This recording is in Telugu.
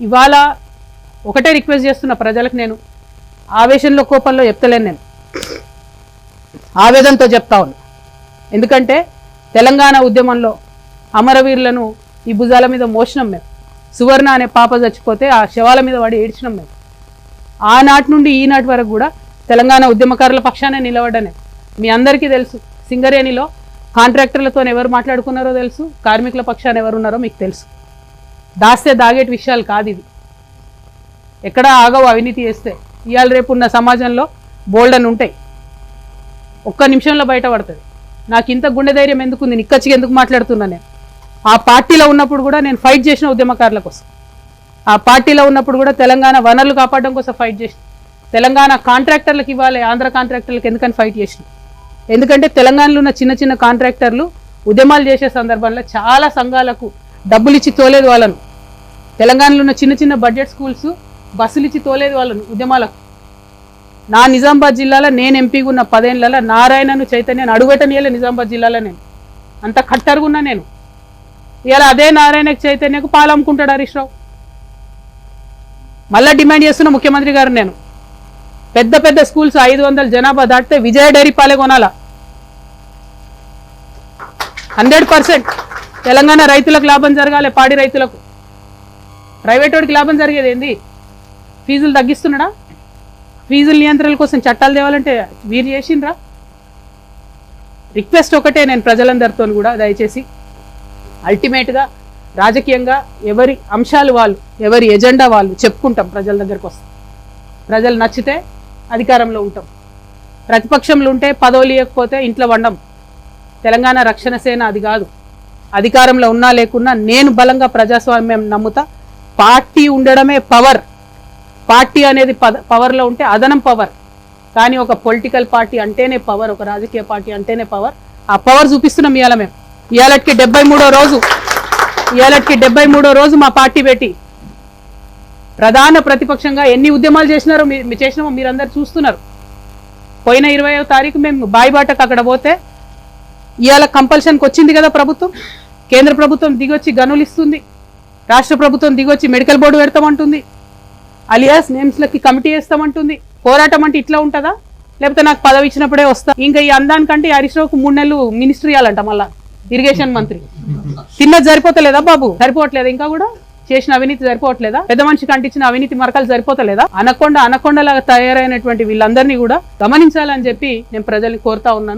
ఇవాళ ఒకటే రిక్వెస్ట్ చేస్తున్న ప్రజలకు, నేను ఆవేశంలో కోపంలో చెప్తలేను, నేను ఆవేదనతో చెప్తా ఉన్నా. ఎందుకంటే తెలంగాణ ఉద్యమంలో అమరవీరులను ఈ భుజాల మీద మోసినాం మేము. సువర్ణ అనే పాప చచ్చిపోతే ఆ శవాల మీద పడి ఏడ్చినాం మేము. ఆనాటి నుండి ఈనాటి వరకు కూడా తెలంగాణ ఉద్యమకారుల పక్షానే నిలబడ్డానే. మీ అందరికీ తెలుసు, సింగరేణిలో కాంట్రాక్టర్లతో ఎవరు మాట్లాడుకున్నారో తెలుసు, కార్మికుల పక్షాన ఎవరు ఉన్నారో మీకు తెలుసు. దాస్తే దాగేటి విషయాలు కాదు ఇవి. ఎక్కడ ఆగవు అవినీతి చేస్తే. ఇవాళ రేపు ఉన్న సమాజంలో బోల్డన్ ఉంటాయి, ఒక్క నిమిషంలో బయటపడుతుంది. నాకు ఇంత గుండె ధైర్యం ఎందుకుంది, నిక్కచ్చిగా ఎందుకు మాట్లాడుతున్నా? నేను ఆ పార్టీలో ఉన్నప్పుడు కూడా నేను ఫైట్ చేసిన ఉద్యమకారుల కోసం. ఆ పార్టీలో ఉన్నప్పుడు కూడా తెలంగాణ వనరులు కాపాడడం కోసం ఫైట్ చేసిన. తెలంగాణ కాంట్రాక్టర్లకు ఇవ్వాలి, ఆంధ్ర కాంట్రాక్టర్లకు ఎందుకని ఫైట్ చేసిన? ఎందుకంటే తెలంగాణలో ఉన్న చిన్న చిన్న కాంట్రాక్టర్లు ఉద్యమాలు చేసే సందర్భంలో చాలా సంఘాలకు డబ్బులు ఇచ్చి తోలేదు వాళ్ళను. తెలంగాణలో ఉన్న చిన్న చిన్న బడ్జెట్ స్కూల్స్ బస్సులు ఇచ్చి తోలేదు వాళ్ళను ఉద్యమాలకు. నా నిజామాబాద్ జిల్లాలో నేను ఎంపీగా ఉన్న 10 ఏళ్లలో నారాయణను చైతన్యను అడుగుపెట్టనీయలే. నిజామాబాద్ జిల్లాలో నేను అంత కట్టరుగున్నా. నేను ఇలా అదే నారాయణకు చైతన్యకు పాలు అమ్ముకుంటాడు హరీష్ రావు. మళ్ళీ డిమాండ్ చేస్తున్న ముఖ్యమంత్రి గారు, నేను పెద్ద పెద్ద స్కూల్స్ 500 జనాభా దాటితే విజయ డైరీ పాలే కొనాలా. 100% తెలంగాణ రైతులకు లాభం జరగాలి, పాడి రైతులకు. ప్రైవేట్ వాడికి లాభం జరిగేది ఏంది? ఫీజులు తగ్గిస్తున్నాడా? ఫీజుల నియంత్రణ కోసం చట్టాలు తేవాలంటే వీరు చేసిండ్రా? రిక్వెస్ట్ ఒకటే నేను ప్రజలందరితో కూడా, దయచేసి అల్టిమేట్గా రాజకీయంగా ఎవరి అంశాలు వాళ్ళు, ఎవరి ఎజెండా వాళ్ళు చెప్పుకుంటాం, ప్రజల దగ్గరకు వస్తాం. ప్రజలు నచ్చితే అధికారంలో ఉంటాం, ప్రతిపక్షంలో ఉంటే పదవులు ఇవ్వకపోతే ఇంట్లో వండం. తెలంగాణ రక్షణ సేన అది కాదు. అధికారంలో ఉన్నా లేకున్నా నేను బలంగా ప్రజాస్వామ్యం నమ్ముతా. పార్టీ ఉండడమే పవర్. పార్టీ అనేది పవర్లో ఉంటే అదనం పవర్. కానీ ఒక పొలిటికల్ పార్టీ అంటేనే పవర్, ఒక రాజకీయ పార్టీ అంటేనే పవర్. ఆ పవర్ చూపిస్తున్నాం ఇవాళ మేము. ఇవాళకి 73వ రోజు మా పార్టీ పెట్టి ప్రధాన ప్రతిపక్షంగా ఎన్ని ఉద్యమాలు చేసినామో మీరందరూ చూస్తున్నారు. పోయిన 20వ తారీఖు మేము బాయిబాటకు అక్కడ పోతే ఇవాళ కంపల్షన్కి వచ్చింది కదా ప్రభుత్వం. కేంద్ర ప్రభుత్వం దిగొచ్చి గనులు ఇస్తుంది, రాష్ట్ర ప్రభుత్వం దిగొచ్చి మెడికల్ బోర్డు పెడతామంటుంది, అలియాస్ నేమ్స్లకి కమిటీ వేస్తామంటుంది. పోరాటం అంటే ఇట్లా ఉంటుందా? లేకపోతే నాకు పదవి ఇచ్చినప్పుడే వస్తా? ఇంకా ఈ అందానికంటే హరీష్ రావుకు 3 నెలలు మినిస్ట్రీ ఇవ్వాలంట, మళ్ళా ఇరిగేషన్ మంత్రి. తిన్నది సరిపోతలేదా బాబు? సరిపోవట్లేదా? ఇంకా కూడా చేసిన అవినీతి సరిపోవట్లేదా? పెద్ద మనిషికి అంటించిన అవినీతి మరకలు సరిపోతలేదా? అనకొండలాగా తయారైనటువంటి వీళ్ళందరినీ కూడా గమనించాలని చెప్పి నేను ప్రజల్ని కోరుతా ఉన్నాను.